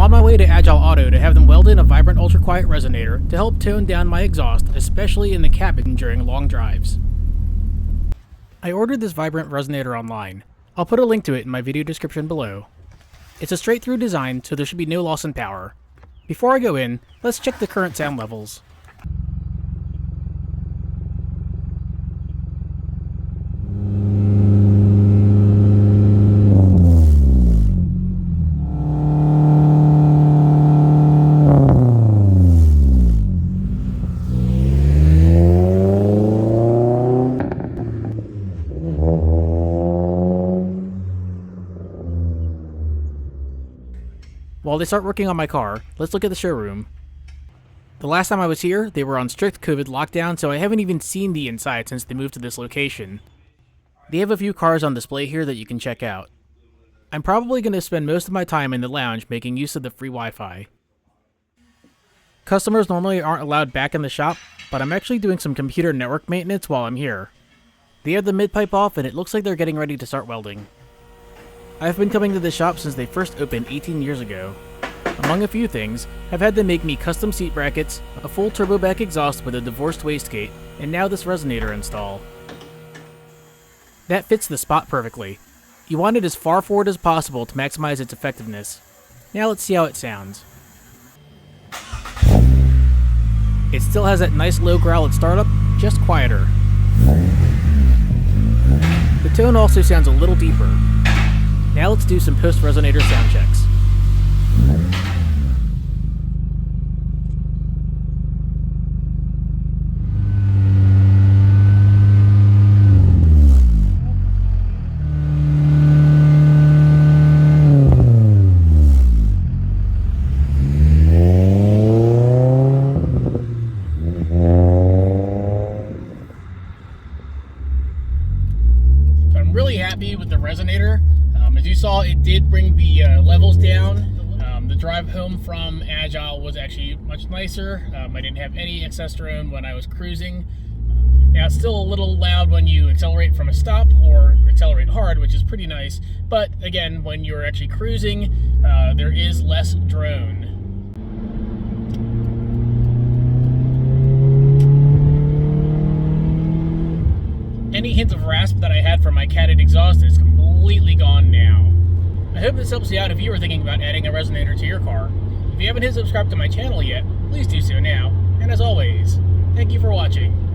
on my way to Agile Auto to have them weld in a Vibrant Ultra Quiet Resonator to help tone down my exhaust, especially in the cabin during long drives. I ordered this Vibrant Resonator online. I'll put a link to it in my video description below. It's a straight-through design, so there should be no loss in power. Before I go in, let's check the current sound levels. While they start working on my car, let's look at the showroom. The last time I was here, they were on strict COVID lockdown, so I haven't even seen the inside since they moved to this location. They have a few cars on display here that you can check out. I'm probably going to spend most of my time in the lounge making use of the free Wi-Fi. Customers normally aren't allowed back in the shop, but I'm actually doing some computer network maintenance while I'm here. They have the mid-pipe off and it looks like they're getting ready to start welding. I've been coming to this shop since they first opened 18 years ago. Among a few things, I've had them make me custom seat brackets, a full turbo back exhaust with a divorced wastegate, and now this resonator install. That fits the spot perfectly. You want it as far forward as possible to maximize its effectiveness. Now let's see how it sounds. It still has that nice low growl at startup, just quieter. The tone also sounds a little deeper. Now let's do some post-resonator sound checks. I'm really happy with the resonator. As you saw, it did bring the levels down. The drive home from Agile was actually much nicer. I didn't have any excess drone when I was cruising. Now, it's still a little loud when you accelerate from a stop or accelerate hard, which is pretty nice. But again, when you're actually cruising, there is less drone. Any hint of rasp that I had from my catted exhaust is completely gone now. I hope this helps you out if you are thinking about adding a resonator to your car. If you haven't hit subscribe to my channel yet, please do so now. And as always, thank you for watching.